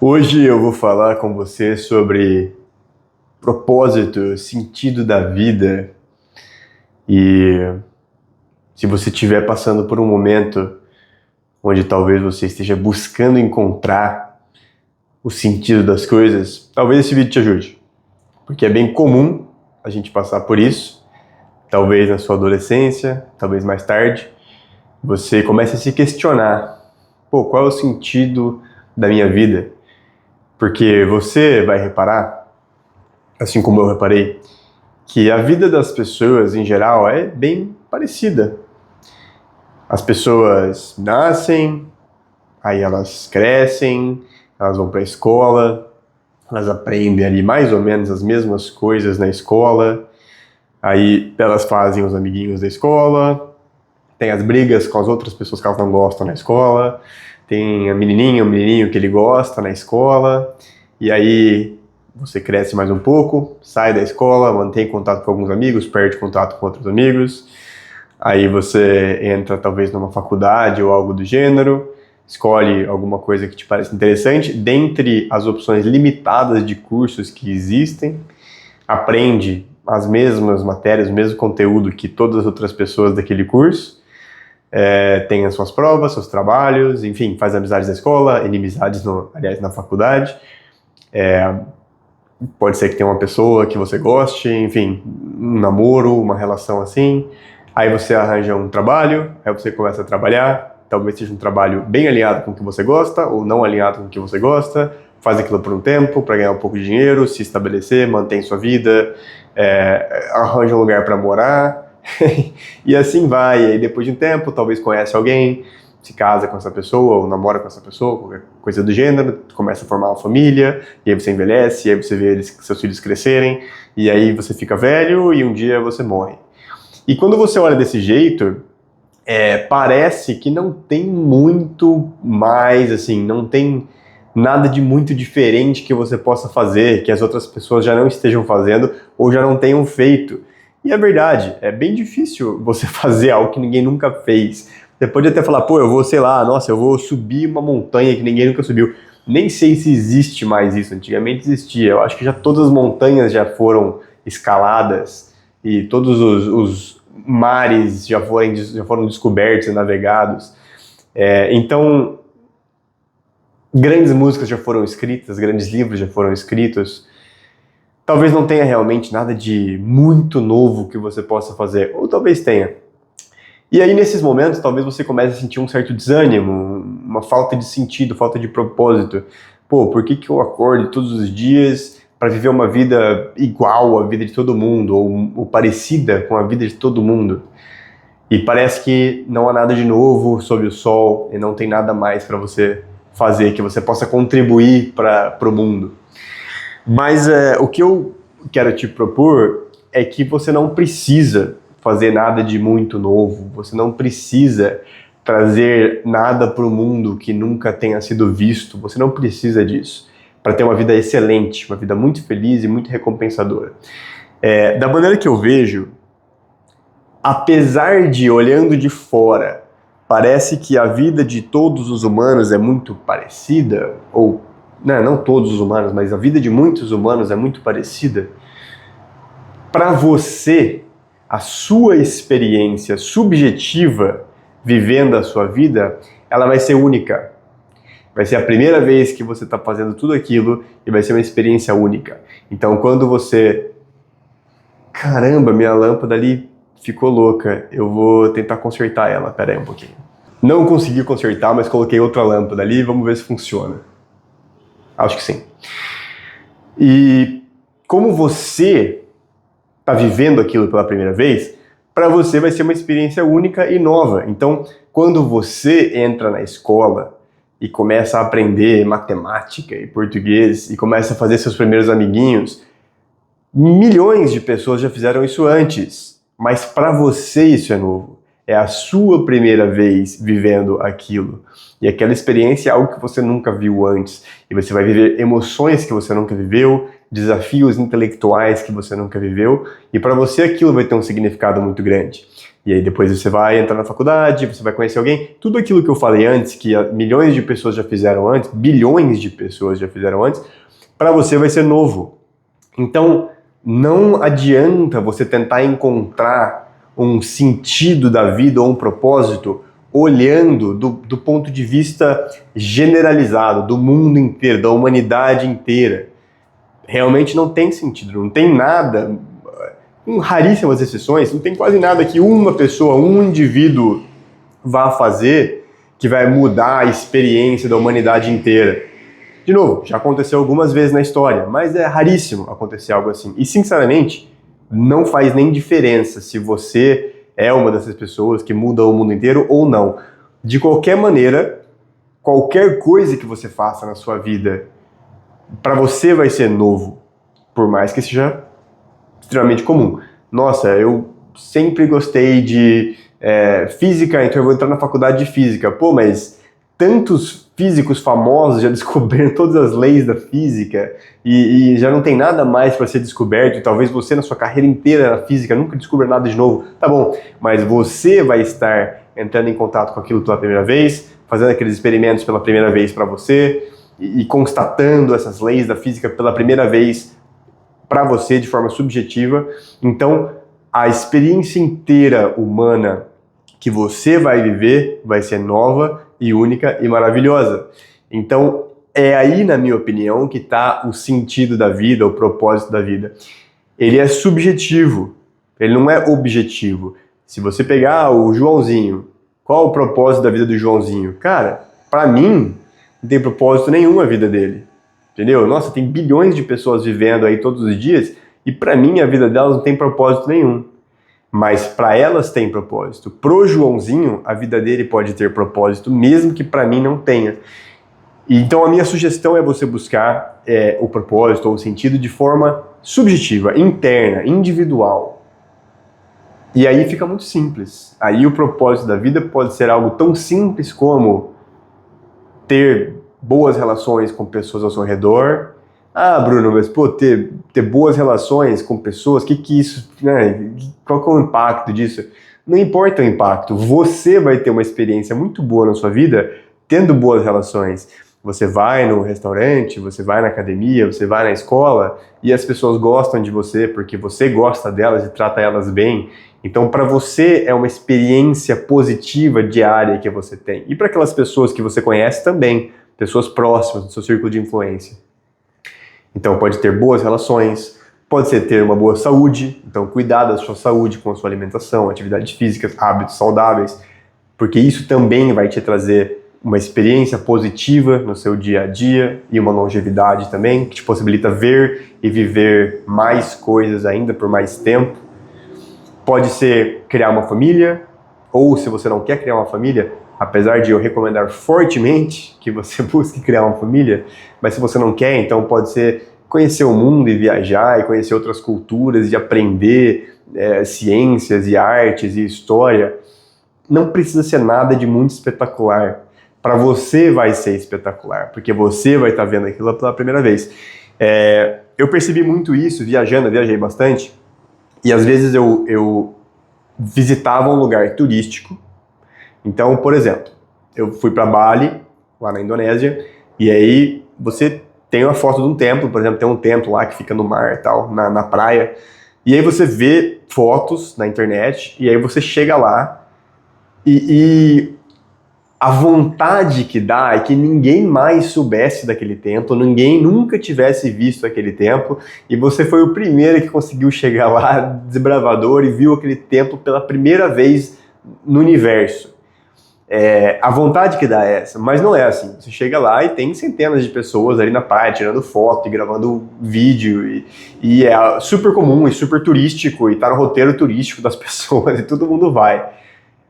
Hoje eu vou falar com você sobre propósito, sentido da vida. E se você estiver passando por um momento onde talvez você esteja buscando encontrar o sentido das coisas, talvez esse vídeo te ajude. Porque é bem comum a gente passar por isso, talvez na sua adolescência, talvez mais tarde, você comece a se questionar, qual é o sentido da minha vida? Porque você vai reparar, assim como eu reparei, que a vida das pessoas em geral é bem parecida. As pessoas nascem, aí elas crescem, elas vão para a escola, elas aprendem ali mais ou menos as mesmas coisas na escola, aí elas fazem os amiguinhos da escola, tem as brigas com as outras pessoas que elas não gostam na escola, tem a menininha, o menininho que ele gosta na escola, e aí você cresce mais um pouco, sai da escola, mantém contato com alguns amigos, perde contato com outros amigos, aí você entra talvez numa faculdade ou algo do gênero, escolhe alguma coisa que te parece interessante, dentre as opções limitadas de cursos que existem, aprende as mesmas matérias, o mesmo conteúdo que todas as outras pessoas daquele curso, tem as suas provas, seus trabalhos, enfim, faz amizades na escola, inimizades, na faculdade. Pode ser que tenha uma pessoa que você goste, enfim, um namoro, uma relação assim. Aí você arranja um trabalho, aí você começa a trabalhar, talvez seja um trabalho bem alinhado com o que você gosta, ou não alinhado com o que você gosta, faz aquilo por um tempo para ganhar um pouco de dinheiro, se estabelecer, mantém sua vida, arranja um lugar para morar, e assim vai. E aí depois de um tempo, talvez conhece alguém, se casa com essa pessoa, ou namora com essa pessoa, qualquer coisa do gênero, começa a formar uma família, e aí você envelhece, e aí você vê seus filhos crescerem, e aí você fica velho, e um dia você morre. E quando você olha desse jeito, parece que não tem muito mais, assim, não tem nada de muito diferente que você possa fazer, que as outras pessoas já não estejam fazendo, ou já não tenham feito. E é verdade, é bem difícil você fazer algo que ninguém nunca fez. Você pode até falar, eu vou, sei lá, eu vou subir uma montanha que ninguém nunca subiu. Nem sei se existe mais isso, antigamente existia. Eu acho que já todas as montanhas já foram escaladas e todos os mares já foram descobertos e navegados. Então, grandes músicas já foram escritas, grandes livros já foram escritos. Talvez não tenha realmente nada de muito novo que você possa fazer, ou talvez tenha. E aí, nesses momentos, talvez você comece a sentir um certo desânimo, uma falta de sentido, falta de propósito. Por que eu acordo todos os dias para viver uma vida igual à vida de todo mundo, ou parecida com a vida de todo mundo? E parece que não há nada de novo sob o sol, e não tem nada mais para você fazer, que você possa contribuir para o mundo. Mas o que eu quero te propor é que você não precisa fazer nada de muito novo, você não precisa trazer nada para o mundo que nunca tenha sido visto, você não precisa disso para ter uma vida excelente, uma vida muito feliz e muito recompensadora. Da maneira que eu vejo, apesar de, olhando de fora, parece que a vida de todos os humanos é muito parecida, ou não todos os humanos, mas a vida de muitos humanos é muito parecida, para você, a sua experiência subjetiva vivendo a sua vida, ela vai ser única. Vai ser a primeira vez que você está fazendo tudo aquilo e vai ser uma experiência única. Então, quando você... Caramba, minha lâmpada ali ficou louca, eu vou tentar consertar ela. Pera aí um pouquinho. Não consegui consertar, mas coloquei outra lâmpada ali, vamos ver se funciona. Acho que sim. E como você está vivendo aquilo pela primeira vez, para você vai ser uma experiência única e nova. Então, quando você entra na escola e começa a aprender matemática e português e começa a fazer seus primeiros amiguinhos, milhões de pessoas já fizeram isso antes, mas para você isso é novo. É a sua primeira vez vivendo aquilo. E aquela experiência é algo que você nunca viu antes. E você vai viver emoções que você nunca viveu, desafios intelectuais que você nunca viveu, e para você aquilo vai ter um significado muito grande. E aí depois você vai entrar na faculdade, você vai conhecer alguém, tudo aquilo que eu falei antes, que milhões de pessoas já fizeram antes, bilhões de pessoas já fizeram antes, para você vai ser novo. Então, não adianta você tentar encontrar um sentido da vida ou um propósito olhando do ponto de vista generalizado, do mundo inteiro, da humanidade inteira. Realmente não tem sentido, não tem nada, com raríssimas exceções, não tem quase nada que uma pessoa, um indivíduo vá fazer que vai mudar a experiência da humanidade inteira. De novo, já aconteceu algumas vezes na história, mas é raríssimo acontecer algo assim. E, sinceramente, não faz nem diferença se você é uma dessas pessoas que muda o mundo inteiro ou não. De qualquer maneira, qualquer coisa que você faça na sua vida, para você vai ser novo, por mais que seja extremamente comum. Nossa, eu sempre gostei de física, então eu vou entrar na faculdade de física. Pô, mas tantos físicos famosos já descobriram todas as leis da física e já não tem nada mais para ser descoberto, e talvez você na sua carreira inteira na física nunca descubra nada de novo. Tá bom, mas você vai estar entrando em contato com aquilo pela primeira vez, fazendo aqueles experimentos pela primeira vez para você e constatando essas leis da física pela primeira vez para você de forma subjetiva. Então, a experiência inteira humana que você vai viver vai ser nova e única e maravilhosa. Então, é aí, na minha opinião, que está o sentido da vida, o propósito da vida. Ele é subjetivo, ele não é objetivo. Se você pegar o Joãozinho, qual o propósito da vida do Joãozinho? Cara, para mim, não tem propósito nenhum a vida dele. Entendeu? Nossa, tem bilhões de pessoas vivendo aí todos os dias e para mim a vida delas não tem propósito nenhum. Mas para elas tem propósito. Pro Joãozinho, a vida dele pode ter propósito, mesmo que para mim não tenha. Então a minha sugestão é você buscar o propósito ou o sentido de forma subjetiva, interna, individual. E aí fica muito simples. Aí o propósito da vida pode ser algo tão simples como ter boas relações com pessoas ao seu redor. Ah, Bruno, mas pô, ter boas relações com pessoas, que isso, né? Qual que é o impacto disso? Não importa o impacto, você vai ter uma experiência muito boa na sua vida tendo boas relações. Você vai no restaurante, você vai na academia, você vai na escola e as pessoas gostam de você porque você gosta delas e trata elas bem. Então, para você é uma experiência positiva diária que você tem. E para aquelas pessoas que você conhece também, pessoas próximas do seu círculo de influência. Então pode ter boas relações, pode ser ter uma boa saúde, então cuidar da sua saúde com a sua alimentação, atividades físicas, hábitos saudáveis, porque isso também vai te trazer uma experiência positiva no seu dia a dia e uma longevidade também, que te possibilita ver e viver mais coisas ainda por mais tempo. Pode ser criar uma família, ou se você não quer criar uma família, apesar de eu recomendar fortemente que você busque criar uma família, mas se você não quer, então pode ser conhecer o mundo e viajar e conhecer outras culturas e aprender ciências e artes e história. Não precisa ser nada de muito espetacular. Para você vai ser espetacular, porque você vai estar vendo aquilo pela primeira vez. Eu percebi muito isso viajando, eu viajei bastante, e às vezes eu visitava um lugar turístico. Então, por exemplo, eu fui para Bali, lá na Indonésia, e aí você tem uma foto de um templo, por exemplo, tem um templo lá que fica no mar e tal, na praia, e aí você vê fotos na internet, e aí você chega lá, e a vontade que dá é que ninguém mais soubesse daquele templo, ninguém nunca tivesse visto aquele templo, e você foi o primeiro que conseguiu chegar lá, desbravador, e viu aquele templo pela primeira vez no universo. A vontade que dá é essa, mas não é assim. Você chega lá e tem centenas de pessoas ali na praia tirando foto e gravando vídeo e é super comum e super turístico e tá no roteiro turístico das pessoas e todo mundo vai.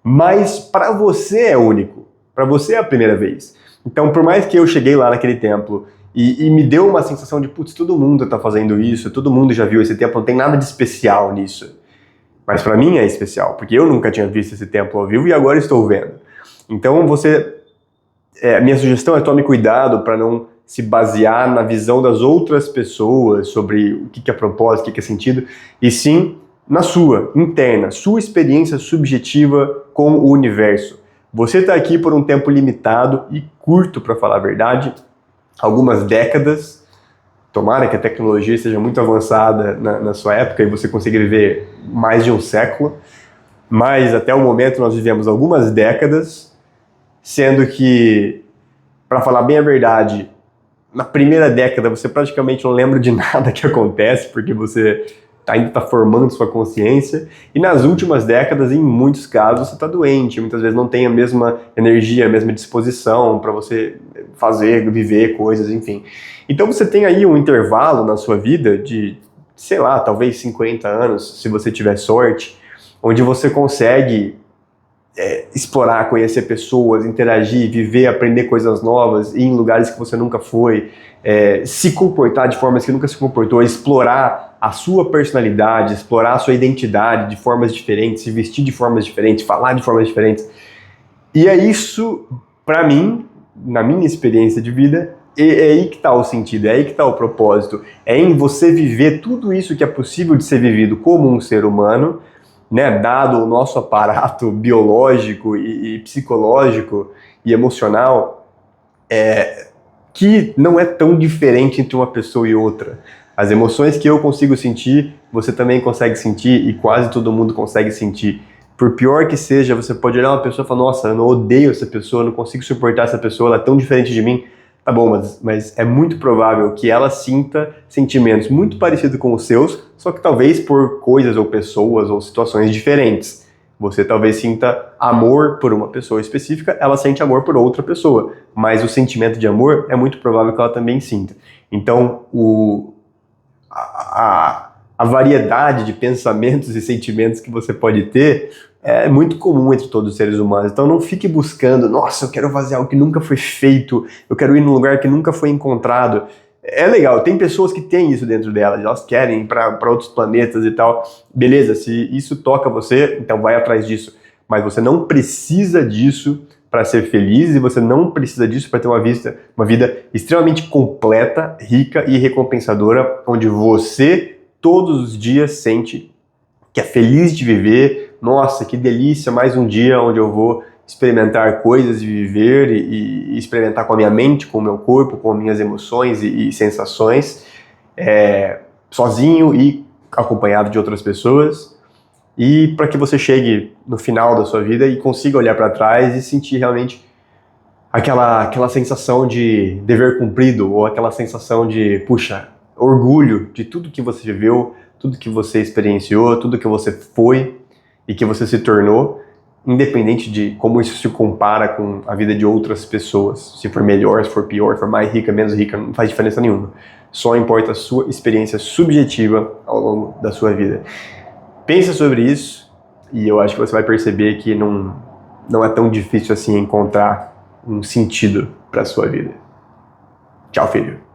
Mas para você é único, para você é a primeira vez. Então, por mais que eu cheguei lá naquele templo e me deu uma sensação de, putz, todo mundo tá fazendo isso, todo mundo já viu esse templo, não tem nada de especial nisso. Mas para mim é especial, porque eu nunca tinha visto esse templo ao vivo e agora estou vendo. Então, minha sugestão é tome cuidado para não se basear na visão das outras pessoas sobre o que é propósito, o que é sentido, e sim na sua, interna, sua experiência subjetiva com o universo. Você está aqui por um tempo limitado e curto, para falar a verdade, algumas décadas. Tomara que a tecnologia seja muito avançada na sua época e você consiga viver mais de um século, mas até o momento nós vivemos algumas décadas, sendo que, para falar bem a verdade, na primeira década você praticamente não lembra de nada que acontece, porque você ainda está formando sua consciência, e nas últimas décadas, em muitos casos, você está doente, muitas vezes não tem a mesma energia, a mesma disposição para você fazer, viver coisas, enfim. Então você tem aí um intervalo na sua vida de, sei lá, talvez 50 anos, se você tiver sorte, onde você consegue explorar, conhecer pessoas, interagir, viver, aprender coisas novas, ir em lugares que você nunca foi, se comportar de formas que nunca se comportou, explorar a sua personalidade, explorar a sua identidade de formas diferentes, se vestir de formas diferentes, falar de formas diferentes. E é isso, para mim, na minha experiência de vida, é aí que está o sentido, é aí que está o propósito, é em você viver tudo isso que é possível de ser vivido como um ser humano, né, dado o nosso aparato biológico e psicológico e emocional, que não é tão diferente entre uma pessoa e outra. As emoções que eu consigo sentir, você também consegue sentir e quase todo mundo consegue sentir. Por pior que seja, você pode olhar uma pessoa e falar, nossa, eu odeio essa pessoa, não consigo suportar essa pessoa, ela é tão diferente de mim. Tá bom, mas é muito provável que ela sinta sentimentos muito parecidos com os seus, só que talvez por coisas ou pessoas ou situações diferentes. Você talvez sinta amor por uma pessoa específica, ela sente amor por outra pessoa, mas o sentimento de amor é muito provável que ela também sinta. Então, a variedade de pensamentos e sentimentos que você pode ter é muito comum entre todos os seres humanos. Então não fique buscando, nossa, eu quero fazer algo que nunca foi feito, eu quero ir num lugar que nunca foi encontrado. É legal, tem pessoas que têm isso dentro delas, elas querem ir para outros planetas e tal. Beleza, se isso toca você, então vai atrás disso. Mas você não precisa disso para ser feliz e você não precisa disso para ter uma vida extremamente completa, rica e recompensadora, onde você todos os dias sente que é feliz de viver. Nossa, que delícia, mais um dia onde eu vou experimentar coisas e viver e experimentar com a minha mente, com o meu corpo, com as minhas emoções e sensações, sozinho e acompanhado de outras pessoas, e para que você chegue no final da sua vida e consiga olhar para trás e sentir realmente aquela sensação de dever cumprido, ou aquela sensação de, puxa, orgulho de tudo que você viveu, tudo que você experienciou, tudo que você foi e que você se tornou, independente de como isso se compara com a vida de outras pessoas. Se for melhor, se for pior, se for mais rica, menos rica, não faz diferença nenhuma. Só importa a sua experiência subjetiva ao longo da sua vida. Pensa sobre isso e eu acho que você vai perceber que não é tão difícil assim encontrar um sentido para a sua vida. Tchau, filho.